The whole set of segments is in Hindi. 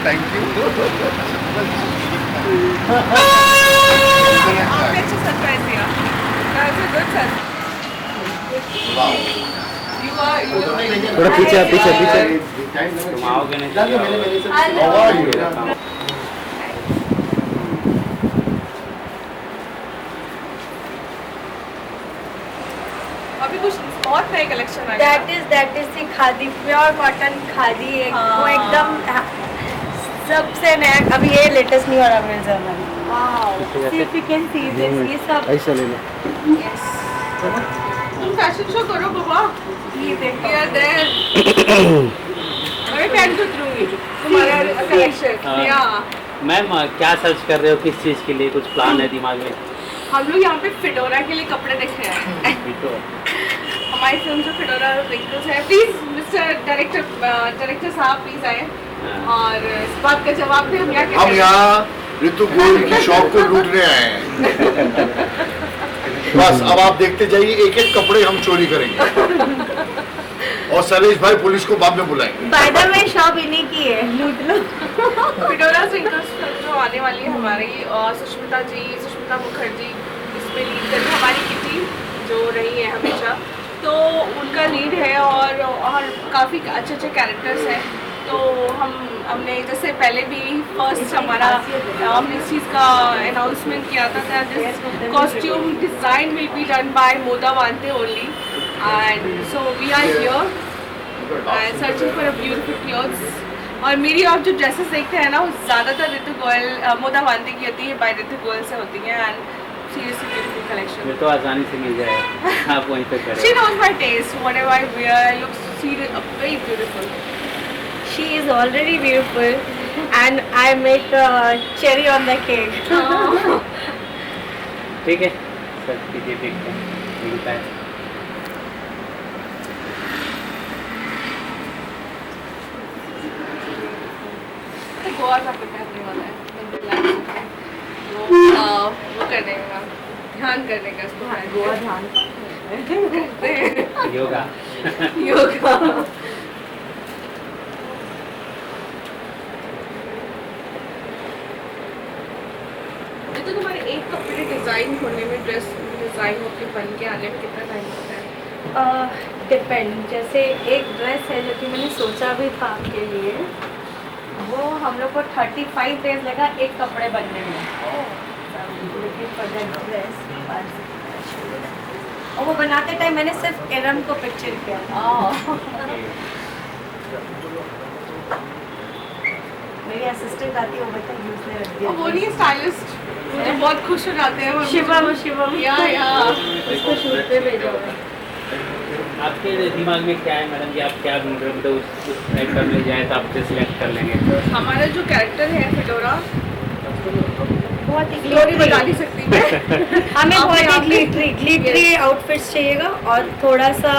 Thank you. आपने अच्छा सरप्राइज दिया। That's a good surprise. You are. थोड़ा पीछे पीछे पीछे। तुम आओगे नहीं अभी कुछ बहुत नए कलेक्शन आए that is the khadi, pure cotton khadi वो एकदम सबसे नया। अभी ये लेटेस्ट नहीं हो रहा मेरे ज़माने में। If you can see this, ये सब ऐसा ले लो। Yes. तुम फैशन शो करो बाबा। ये देखिए यार देयर। मैं पहन के उतरूंगी तुम्हारा कलेक्शन। या मैम क्या सर्च कर रहे हो, किस चीज़ के लिए, कुछ प्लान है दिमाग में? हम लोग यहाँ पे फिडोरा के लिए कपड़े देख रहे हैं। हमारी फिल्म जो फिडोरा रिंकल्स है, प्लीज मिस्टर डायरेक्टर साहब प्लीज आए और इस बात का जवाब दें। हम यहाँ ऋतु गोयल की शॉप को लूटने आए हैं। बस अब आप देखते जाइए, एक एक कपड़े हम चोरी करेंगे और सलेश भाई पुलिस को बाद में बुलाएंगे। बाय द वे शॉप इन्हीं की है, लूट लो। फिडोरा रिंकल्स जो आने वाली है हमारी, और सुष्मिता मुखर्जी इसमें लीड कर रही है, हमारी किटी जो रही है हमेशा, तो उनका लीड है और काफ़ी अच्छे कैरेक्टर्स हैं। तो हमने जैसे पहले भी फर्स्ट हमारा हमने इस चीज़ का अनाउंसमेंट किया था this costume design will be done by Moda Vante only, and so we are here and searching for a beautiful clothes. और मेरी आप जो ड्रेसेस देखते हैं ना, वो ज़्यादातर ऋतु गोयल मोदा वांते की होती है, बाय ऋतु गोयल से होती हैं, एंड seriously beautiful collection. ये तो आसानी से मिल जाएगा, आप वहीं पे खड़े। She knows my taste. Whatever I wear, I look very beautiful. She is already beautiful and I make a cherry on the cake. ठीक है सर, कीजिए, देखते हैं मिलता है। तो गोवा का पहनने वाला है, वो करने का, ध्यान करने का, इसको गोवा ध्यान करते हैं। योगा। तो तुम्हारे एक कपड़े डिज़ाइन होने में, ड्रेस डिज़ाइन होके बन के आने में कितना टाइम लगता है? डिपेंड, जैसे एक ड्रेस है जो कि मैंने सोचा भी था आपके लिए, वो हम लोग को 35 डेज लगा एक कपड़े बनने में। और वो बनाते टाइम मैंने सिर्फ एरम को पिक्चर किया था। मेरी असिस्टेंट आती है, वो बताइए उसने रख दिया। वो नहीं स्टाइलिस्ट, मुझे बहुत खुश हो जाते हैं वो। शिवम या उसको शूट पे भेजा हुआ है। आपके दिमाग में क्या है मैडम जी, आप क्या ढूंढ रहे हो? मतलब उस टाइप का मिल जाए तो आपसे सिलेक्ट कर लेंगे। हमारा जो कैरेक्टर है फिडोरा, बहुत ही स्टोरी बता नहीं सकती मैं। हमें बहुत ही ग्लिटरी आउटफिट्स चाहिएगा और थोड़ा सा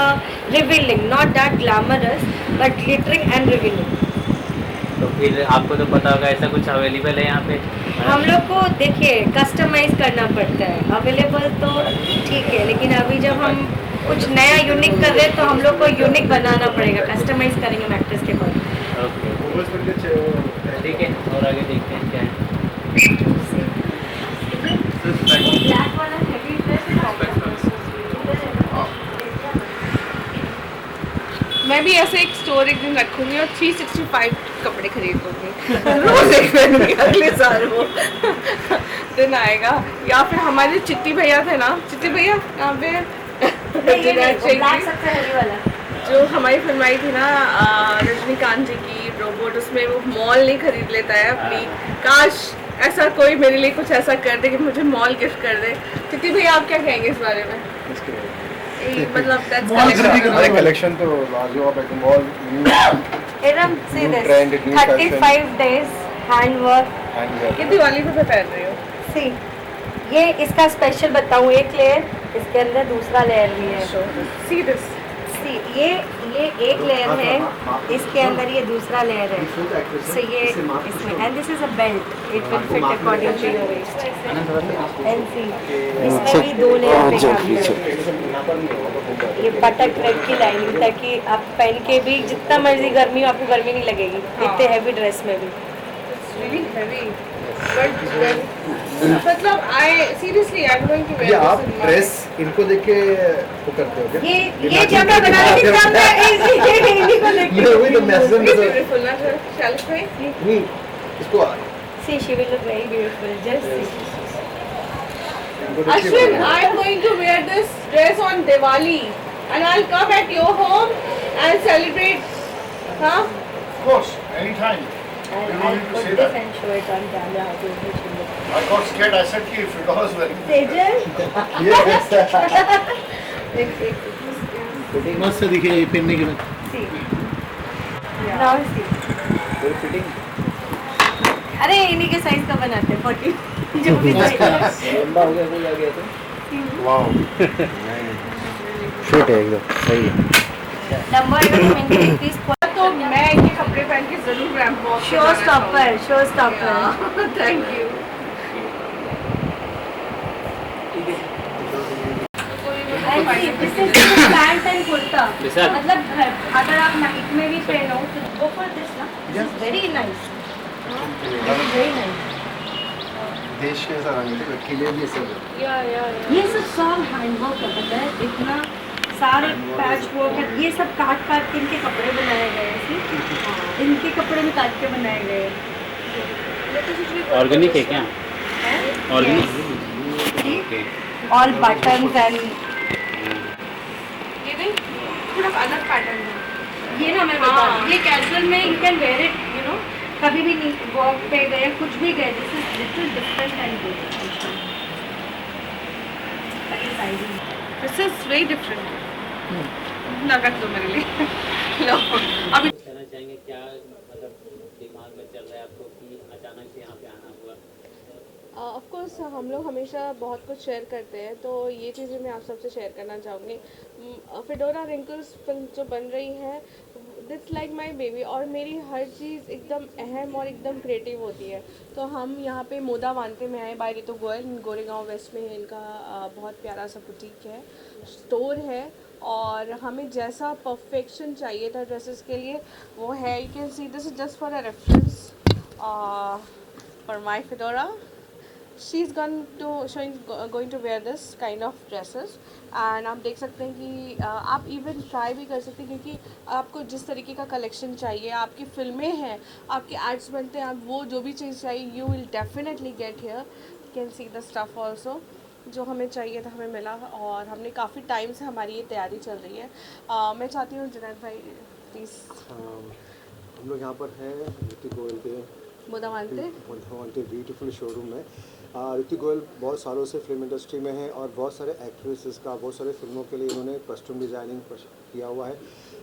revealing, not that glamorous but glittering and revealing. तो फिर आपको तो पता होगा ऐसा कुछ अवेलेबल है यहाँ पे? हम लोग को देखिए कस्टमाइज करना पड़ता है, अवेलेबल तो ठीक है, लेकिन अभी जब हम कुछ नया यूनिक कर रहे हैं तो हम लोग को यूनिक बनाना पड़ेगा, कस्टमाइज करेंगे मैट्रेस के बाद। ओके ठीक है, और आगे देखते हैं क्या है। ब्लैक वाला हेवी ड्रेस मैं भी ऐसे एक स्टोर एक दिन रखूंगी और 365 कपड़े खरीद लूंगी। रोज एक पहनूंगी, अगले साल वो दिन आएगा। या फिर हमारे चिट्टी भैया थे ना, चिट्टी भैया यहाँ पे जो हमारी फिल्म आई थी ना रजनीकांत जी की रोबोट, उसमें वो मॉल नहीं खरीद लेता है अपनी। काश ऐसा कोई मेरे लिए कुछ ऐसा कर दे कि मुझे मॉल गिफ्ट कर दे। चिट्टी भैया आप क्या कहेंगे इस बारे में? मतलब कलेक्शन तो लाजवाब है, mall Eram see this 35 days hand work. ये दिवाली पे पहन रही हो? सी ये इसका स्पेशल बताऊं, एक लेयर इसके अंदर दूसरा लेयर भी है। सी दिस सी ये एक लेयर है, इसके अंदर ये दूसरा लेयर है, सो ये इसमें and this is a belt, it will fit according to your waist and see इसमें भी 2 लेयर पे काम है। ये बटक रेड की लाइनिंग, ताकि आप पहन के भी जितना मर्जी गर्मी हो आपको गर्मी नहीं लगेगी इतने हैवी ड्रेस में भी। really heavy. But मतलब seriously I'm going to wear ये this आप in my- ड्रेस इनको देख के वो करते हो क्या? ये जब मैं बना रही थी तब मैं इन्हीं को देख ये वही तो मैसेज It's beautiful, ना Shall I? नहीं इसको See, she will look very beautiful. Just see. इनको देख के Ashwin, I'm going to wear this dress on Diwali and I'll come at your home and celebrate. Huh? Of course, anytime. You don't I'll need to put say this that. and show it on camera how beautiful she looks. I got scared. I said कि Fidoz was wearing. Sejal? ये मस्त दिखे ये पहनने के बाद See. Now see. फिटिंग अरे इन्हीं के साइज का बनाते हैं 40 जो भी size है। लंबा हो गया कोई आ गया तो वाओ शूट है एकदम सही है। Number is 20 तो मैं ये कपड़े पहन के जरूर ramp walk show stopper thank you And see, this is pant and kurta. विशाल। मतलब अगर आप नाइट में भी पहनो तो go for this ना. This is very nice. This is very nice. देश के ऐसा रंग है किले भी सब ये सब हैंडवर्क है, पता है इतना सारे पैच वर्क है, ये सब काट के इनके कपड़े बनाए गए हैं। see? इनके कपड़े भी काट के बनाए गए हैं। ऑर्गेनिक है क्या? Organic See? All buttons and ये नहीं थोड़ा अलग पैटर्न है ये ना मैं बता रही हूँ, ये कैजुअल में you can wear it you know, कभी भी नहीं वॉक पे गए कुछ भी गए, this is little different and good. This is very different ना रख दो मेरे लिए लो अभी कहना चाहेंगे क्या मतलब दिमाग में चल रहा है आपको कि अचानक से यहाँ पे आना हुआ? ऑफ कोर्स हम लोग हमेशा बहुत कुछ शेयर करते हैं, तो ये चीज़ें मैं आप सबसे शेयर करना चाहूँगी। फिडोरा रिंकल्स फिल्म जो बन रही है दिट्स लाइक माय बेबी, और मेरी हर चीज़ एकदम अहम और एकदम क्रिएटिव होती है। तो हम यहाँ पे मोदा वानते में आए बाय रितु गोयल, गोरेगांव वेस्ट में है इनका बहुत प्यारा सा बुटीक है, स्टोर है, और हमें जैसा परफेक्शन चाहिए था ड्रेसेस के लिए वो है। You can see this is just for a reference for my Fedora. She's going to wear this kind of dresses and आप देख सकते हैं कि आप इवन ट्राई भी कर सकते हैं, क्योंकि आपको जिस तरीके का कलेक्शन चाहिए, आपकी फिल्में हैं, आपके एड्स बनते हैं, आप वो जो भी चीज़ चाहिए you will definitely get here. You can see the stuff also, जो हमें चाहिए था हमें मिला, और हमने काफ़ी टाइम से हमारी ये तैयारी चल रही है। मैं चाहती हूँ जुनैद भाई प्लीज़। हम लोग यहाँ पर हैं ऋतिक गोयल के मोदा वानते ब्यूटीफुल शोरूम में। ऋतिक गोयल बहुत सालों से फिल्म इंडस्ट्री में है और बहुत सारे एक्ट्रेसेस का बहुत सारे फिल्मों के लिए इन्होंने कस्ट्यूम डिज़ाइनिंग किया हुआ है,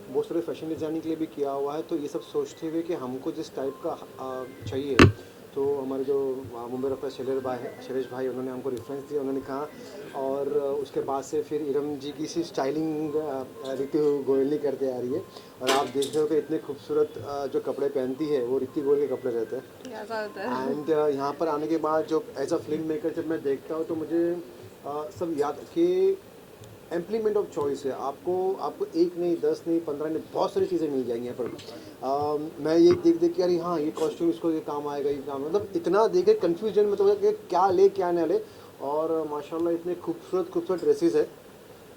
बहुत सारे फैशन डिज़ाइनिंग के लिए भी किया हुआ है। तो ये सब सोचते हुए कि हमको जिस टाइप का चाहिए, तो हमारे जो मुंबई रखा शैलेश भाई उन्होंने हमको रेफरेंस दिया, उन्होंने कहा, और उसके बाद से फिर इरम जी की सी स्टाइलिंग ऋतिक गोयल नहीं करते आ रही है, और आप देख रहे हो कि इतने खूबसूरत जो कपड़े पहनती है वो ऋतिक गोयल के कपड़े रहते हैं। एंड यहाँ पर आने के बाद जो एज अ फिल्म मेकर जब मैं देखता हूँ तो मुझे सब याद कि एम्प्लीमेंट ऑफ चॉइस है, आपको एक नहीं 10 नहीं 15 नहीं बहुत सारी चीज़ें मिल जाएंगी यहाँ पर। मैं ये देख के अरे हाँ ये कॉस्ट्यूम इसको ये काम आएगा, ये काम, मतलब इतना देख के कन्फ्यूजन में तो कि क्या ले क्या ना ले। और माशाल्लाह इतने खूबसूरत ड्रेसेस है,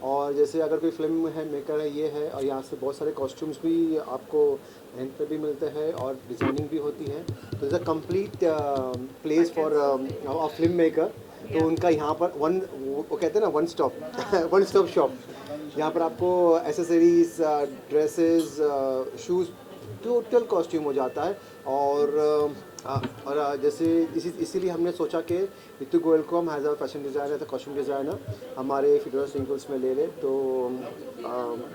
और जैसे अगर कोई फिल्म है मेकर है ये है, और यहाँ से बहुत सारे कॉस्ट्यूम्स भी आपको रेंट पे भी मिलते हैं और डिज़ाइनिंग भी होती है। तो it's a complete place for a film maker. तो उनका यहाँ पर वो कहते हैं ना वन स्टॉप शॉप। यहाँ पर आपको accessories, dresses, shoes, total costume हो जाता है। और जैसे इसीलिए हमने सोचा कि ऋतिक गोयल को हम as a fashion designer, costume designer हमारे फिडोरा रिंकल्स में ले लें, तो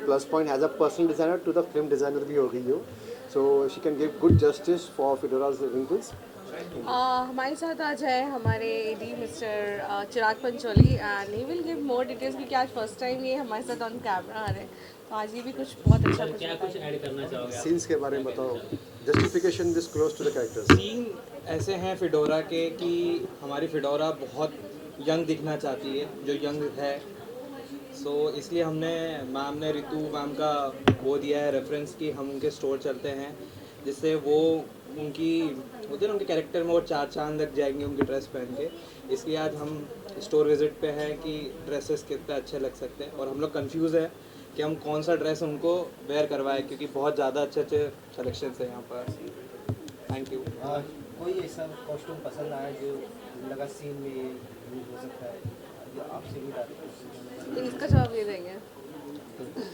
plus point as a personal designer to the film designer भी हो गई हो। So she can give good justice for Fedora's wrinkles. हमारे साथ आज है हमारे AD mister Chirag Pancholi and he will give more details क्योंकि आज फर्स्ट टाइम ये हमारे साथ ऑन कैमरा आ रहे हैं, तो आज ये भी कुछ बहुत अच्छा सर क्या कुछ बताएंगे। ऐड करना चाहोगे आप? सीन्स के बारे में बताओ, justification this close to the characters. Scene ऐसे हैं फिडोरा के कि हमारी फिडोरा बहुत यंग दिखना चाहती है, जो यंग है। सो इसलिए मैम ने रितु मैम का वो दिया है रेफरेंस कि हम उनके स्टोर चलते हैं, जिससे वो उनकी होते ना उनके कैरेक्टर में वो चार चांद लग जाएंगे उनकी ड्रेस पहन के। इसलिए आज हम स्टोर विजिट पे हैं कि ड्रेसेस कितने अच्छे लग सकते हैं, और हम लोग कंफ्यूज है कि हम कौन सा ड्रेस उनको वेयर करवाएं, क्योंकि बहुत ज़्यादा अच्छे अच्छे कलेक्शंस हैं यहाँ पर। Thank you. कोई ऐसा कॉस्ट्यूम पसंद आया जो लगा सीन में ये यूज हो सकता है, जो आपसे भी तो इसका जवाब ये देंगे।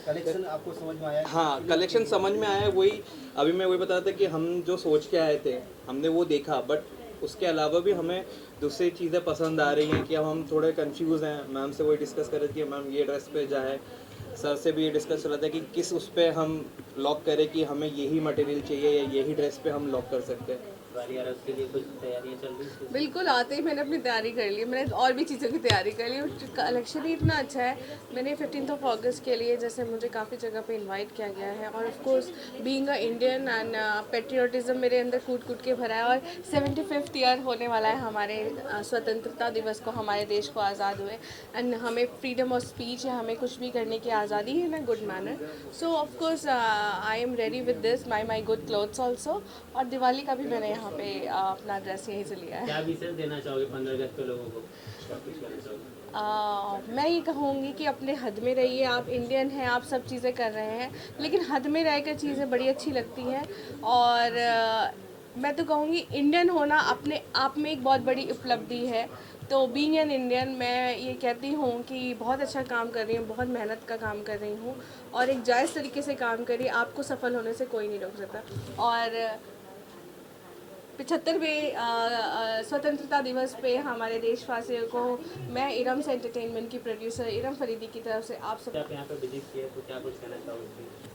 कलेक्शन आपको समझ में आया? हाँ, कलेक्शन समझ में आया। वही अभी मैं वही बता रहा था कि हम जो सोच के आए थे हमने वो देखा, बट उसके अलावा भी हमें दूसरी चीज़ें पसंद आ रही हैं कि अब हम थोड़े कंफ्यूज हैं। मैम से वही डिस्कस कर रहे थे कि मैम ये ड्रेस पे जाए, सर से भी ये डिस्कस चल रहा था कि किस उस पर हम लॉक करें कि हमें यही मटेरियल चाहिए या यही ड्रेस पे हम लॉक कर सकते हैं। बारी आ रहा है, उसके लिए कुछ तैयारियां चल रही हैं? बिल्कुल, आते ही मैंने अपनी तैयारी कर ली, मैंने और भी चीज़ों की तैयारी कर ली। कलेक्शन ही इतना अच्छा है। मैंने 15 अगस्त के लिए जैसे मुझे काफ़ी जगह पे इनवाइट किया गया है, और of course being a Indian and patriotism मेरे अंदर कूट कूट के भरा है। और 75th ईयर होने वाला है हमारे स्वतंत्रता दिवस को, हमारे देश को आज़ाद हुए, एंड हमें फ्रीडम ऑफ स्पीच है, हमें कुछ भी करने की आज़ादी है in a good manner. So of course I am ready with this my good clothes also. और दिवाली का भी मैंने यहाँ पे अपना ड्रेस यहीं से लिया है। क्या विशेष देना चाहोगे 15 अगस्त के लोगों को? क्या कुछ कहना चाहोगे? मैं ये कहूँगी कि अपने हद में रहिए। आप इंडियन हैं, आप सब चीज़ें कर रहे हैं, लेकिन हद में रहकर चीज़ें बड़ी अच्छी लगती हैं। और मैं तो कहूँगी इंडियन होना अपने आप में एक बहुत बड़ी उपलब्धि है। तो बीइंग एन इंडियन मैं ये कहती हूँ कि बहुत अच्छा काम कर रही हूँ, बहुत मेहनत का काम कर रही हूँ, और एक जायज़ तरीके से काम करिए। आपको सफल होने से कोई नहीं रोक सकता। और 75वें स्वतंत्रता दिवस पे हमारे देशवासियों को मैं इरम्स एंटरटेनमेंट की प्रोड्यूसर इरम फरीदी की तरफ से आप सब आप यहाँ पे विजिट किए तो क्या कुछ कहना चाहोगे?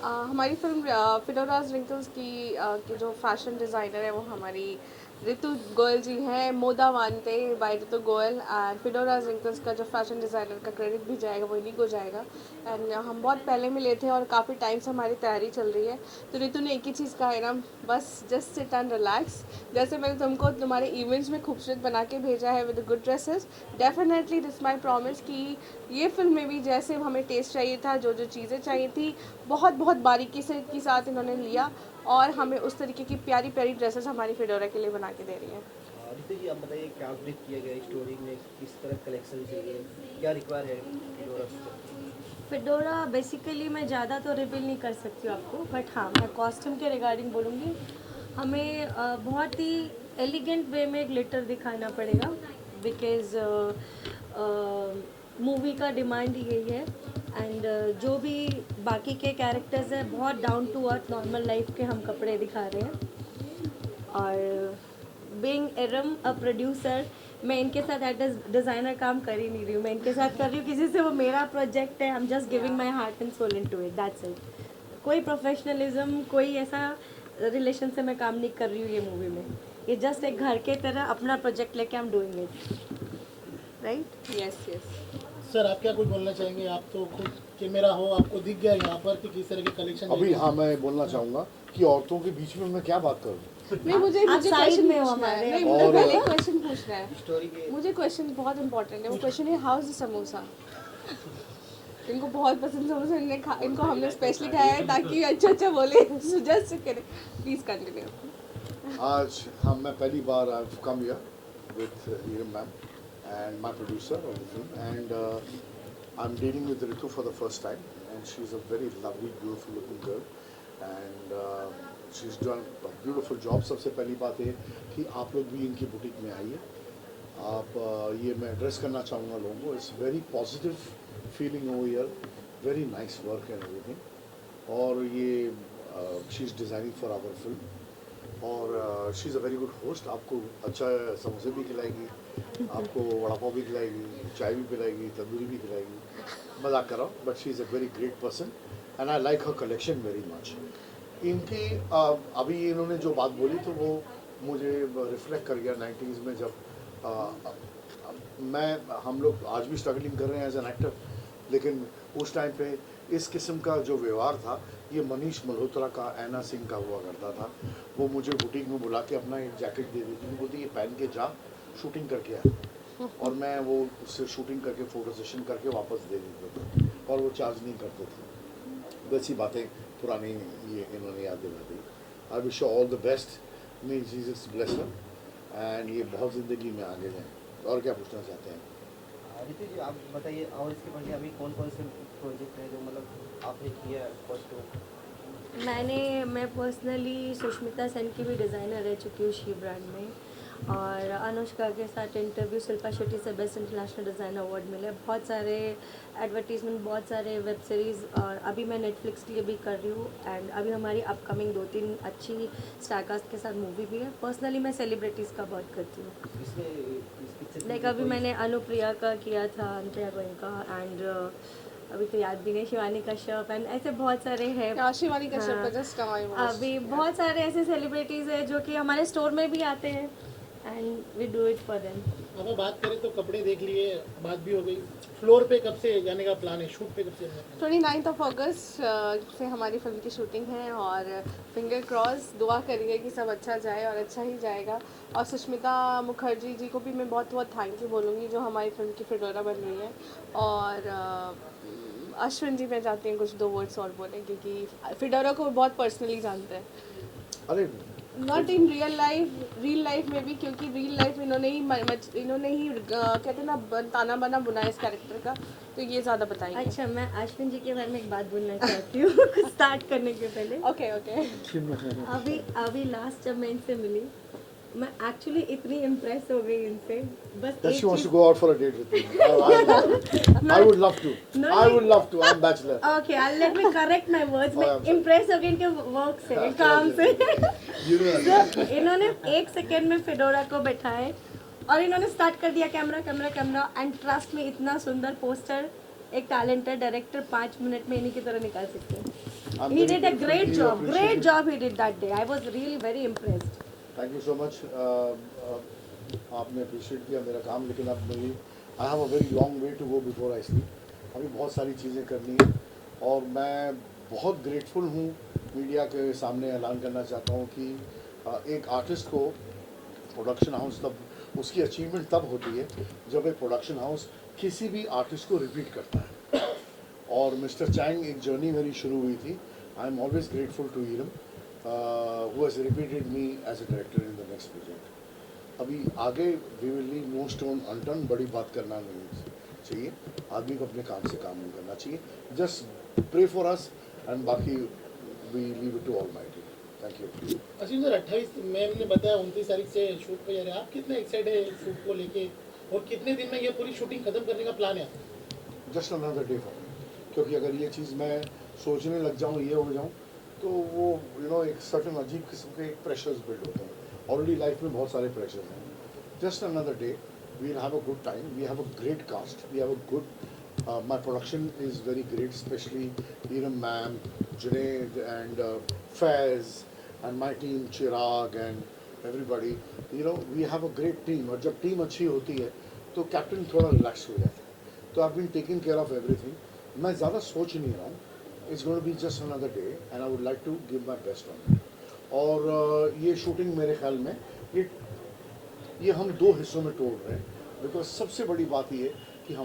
हमारी फिल्म फिडोराज रिंकल्स की जो फैशन डिज़ाइनर है वो हमारी ऋतु गोयल जी हैं, Moda Vante by Ritu Goyal. And Fedora's wrinkles का जो फैशन डिज़ाइनर का क्रेडिट भी जाएगा वो इन्हीं को जाएगा। एंड हम बहुत पहले मिले थे और काफ़ी टाइम से हमारी तैयारी चल रही है। तो ऋतु ने एक ही चीज़ कहा है ना, बस जस्ट सिट एंड रिलैक्स। जैसे मैंने तुमको तुम्हारे इवेंट्स में खूबसूरत बना के भेजा है with good dresses, definitely this my promise कि ये फिल्म में भी जैसे हमें टेस्ट चाहिए था, जो जो चीज़ें चाहिए थी, बहुत बहुत बारीकी से के साथ इन्होंने लिया, और हमें उस तरीके की प्यारी प्यारी ड्रेसेस हमारी फिडोरा के लिए बना के दे रही हैं। रितु जी, आप बताइए क्या ब्रीफ किया गया स्टोरी में, किस तरह कलेक्शन चाहिए, क्या रिक्वायर है फिडोरा से? फिडोरा बेसिकली मैं ज़्यादा तो रिवील नहीं कर सकती हूँ आपको, बट हाँ मैं कॉस्ट्यूम के रिगार्डिंग बोलूँगी। हमें बहुत ही एलिगेंट वे में ग्लिटर दिखाना पड़ेगा, बिकॉज़ मूवी का डिमांड यही है। एंड जो भी बाकी के कैरेक्टर्स हैं बहुत down to earth normal life के हम कपड़े दिखा रहे हैं। और बीइंग इरम अ प्रोड्यूसर, मैं इनके साथ एज अ डिज़ाइनर काम कर ही नहीं रही हूँ, मैं इनके साथ कर रही हूँ किसी से, वो मेरा प्रोजेक्ट है। I am just giving my heart and soul into it, that's it. कोई प्रोफेशनलिज्म, कोई ऐसा रिलेशन से मैं काम नहीं कर रही हूँ ये मूवी में। ये जस्ट एक घर के तरह अपना प्रोजेक्ट लेके I am doing it, right? Yes yes. Sir आप क्या कुछ बोलना चाहेंगे? आप तो खुद कैमरा हो, आपको दिख गया यहाँ पर कि किस तरह के कलेक्शन। अभी हाँ मैं बोलना चाहूँगा कि औरतों के बीच में मैं क्या बात करूँ। नहीं, मुझे आप साइड क्वेश्चन में हो पूछना है। हमारे। नहीं, मुझे और- पहले क्वेश्चन पूछना है। स्टोरी के मुझे क्वेश्चन बहुत इंपॉर्टेंट है। वो क्वेश्चन है, हाउ इज द समोसा? इनको बहुत पसंद समोसा, इनको हमने स्पेशली खाया है ताकि अच्छा अच्छा बोले, सुजेस्ट करें। Please continue. आज मैं पहली बार I have come here with Eram ma'am and my producer of the film, and I'm dealing with Ritu for the first time, and she's a very lovely, beautiful looking girl, and she's done a beautiful job. सबसे पहली बात है कि आप लोग भी इनकी बुटीक में आइए। आप ये मैं एड्रेस करना चाहूँगा लोगों को, it's very positive feeling over here, very nice work and everything. और ये she is designing for our film, और she is a very good host. आपको अच्छा समोसे भी खिलाएगी, आपको वड़ा पाव भी खिलाएगी, चाय भी पिलाएगी, तंदूरी भी खिलाएगी। मजाक कर रहा हूँ, but she is a very great person and I like her collection very much. इनकी अभी इन्होंने जो बात बोली तो वो मुझे रिफ्लेक्ट कर गया 90s में, जब हम लोग आज भी स्ट्रगलिंग कर रहे हैं एज एन एक्टर, लेकिन उस टाइम पे इस किस्म का जो व्यवहार था ये मनीष मल्होत्रा का, ऐना सिंह का हुआ करता था। वो मुझे बुटीक में बुला के अपना एक जैकेट दे देती थी, बोलती ये पहन के जा, शूटिंग करके आ, और मैं वो उससे शूटिंग करके फ़ोटो सेशन करके वापस दे देता था, और वो चार्ज नहीं करते थे। वैसी बातें पुरानी ये इन्होंने याद दिला दी। I wish all the best, may Jesus bless her and ये बहुत ज़िंदगी में आगे जाएँ। और क्या पूछना चाहते हैं? रितु जी, आप बताइए, और इसके पहले अभी कौन कौन से प्रोजेक्ट हैं जो मतलब आपने किया है फर्स्ट को? मैं पर्सनली सुष्मिता सेन की भी डिज़ाइनर रह चुकी हूँ शी ब्रांड में, और अनुष्का के साथ इंटरव्यू, शिल्पा शेट्टी से बेस्ट इंटरनेशनल डिज़ाइन अवार्ड मिले, बहुत सारे एडवर्टीजमेंट, बहुत सारे वेब सीरीज़, और अभी मैं नेटफ्लिक्स के लिए भी कर रही हूँ। एंड अभी हमारी अपकमिंग 2-3 अच्छी स्टारकास्ट के साथ मूवी भी है। पर्सनली मैं सेलिब्रिटीज़ का बहुत करती हूँ। लाइक अभी मैंने अनुप्रिया का किया था, अनुप्रिया गोयनका, एंड अभी तो याद भी नहीं, शिवानी कश्यप, एंड ऐसे बहुत सारे हैं। शिवानी कश्यप का जस्ट अभी बहुत सारे ऐसे सेलिब्रिटीज़ हैं जो कि हमारे स्टोर में भी आते हैं, and we do it for them. अब बात करें तो कपड़े देख लिए, बात भी हो गई, फ्लोर पे कब से जाने का प्लान है, शूट पे कब से जाने का? 29 अगस्त से हमारी फिल्म की शूटिंग है, और फिंगर क्रॉस, दुआ करिए कि सब अच्छा जाए और अच्छा ही जाएगा। और सुष्मिता मुखर्जी जी को भी मैं बहुत बहुत थैंक यू बोलूँगी जो हमारी फिल्म की फिडोरा बन रही है। और अश्विन जी, मैं चाहती हूँ कुछ 2 वर्ड्स और बोलें, क्योंकि फिडोरा को बहुत पर्सनली जानते हैं। अरे नॉट इन रियल लाइफ में भी, क्योंकि रियल लाइफ में इन्होंने ही कहते हैं ना, ताना बाना बुना इस कैरेक्टर का, तो ये ज़्यादा बताएंगे। अच्छा, मैं अश्विन जी के बारे में एक बात बोलना चाहती हूँ स्टार्ट करने के पहले। ओके। अभी लास्ट जब मैं इनसे मिली, मैं एक्चुअली इतनी इम्प्रेस हो गई इनसे, बस That एक she wants to cheese. go out for a date with me. I would love to. No, I would love to. I'm bachelor. Okay, let me correct my words. मैं I'm sorry. इम्प्रेस हो गई इनके वर्क से, काम से। You know that. इन्होंने 1 सेकेंड में फिडोरा को बैठाए और इन्होंने स्टार्ट कर दिया कैमरा, एंड ट्रस्ट में इतना सुंदर पोस्टर एक टैलेंटेड डायरेक्टर 5 मिनट में इन्हीं की तरह निकाल सकते हैं। He did a great job he did that day. I was really very impressed. Thank you so much. आपने अप्रिशिएट किया मेरा काम, लेकिन अब मेरी I have a very long way to go before I sleep. अभी बहुत सारी चीज़ें करनी है, और मैं बहुत ग्रेटफुल हूँ, मीडिया के सामने ऐलान करना चाहता हूँ कि एक आर्टिस्ट को प्रोडक्शन हाउस तब उसकी अचीवमेंट तब होती है जब एक प्रोडक्शन हाउस किसी भी आर्टिस्ट को रिपीट करता है। और मिस्टर चैंग एक जर्नी मेरी शुरू हुई थी। I am always grateful to Eram who has repeated me as a director in the next project. अभी आगे we will leave no stone unturned. बड़ी बात करना नहीं चाहिए, आदमी को अपने काम से काम नहीं करना चाहिए। Just pray for us and बाकी we leave it to Almighty. Thank you. Ashwin sir, 28 ma'am ने बताया 29 तारीख से शूट पे जा रहे हैं, आप कितने एक्साइटेड है शूट को लेके, और कितने दिन में ये पूरी शूटिंग खत्म करने का प्लान है? Just another day for me. क्योंकि अगर ये चीज़ मैं सोचने लग जाऊँ, ये हो जाऊँ, तो वो एक सर्टन अजीब किस्म के प्रेशर्स बिल्ड होते हैं। ऑलरेडी लाइफ में बहुत सारे प्रेशर्स हैं। Just another day, we will have a good time, we have a great cast, we have a good my production is very great, specially Eram ma'am, Junaid and Faiz and my team, Chirag and everybody. We have a great team, और जब टीम अच्छी होती है तो कैप्टन थोड़ा रिलैक्स हो जाता है। तो I have been taking care of everything. मैं ज़्यादा सोच नहीं रहा हूँ। It's going to be just another day and I would like to give my best on it. और ये शूटिंग मेरे ख्याल में ये हम 2 हिस्सों में तोड़ रहे हैं, बिकॉज सबसे बड़ी बात ये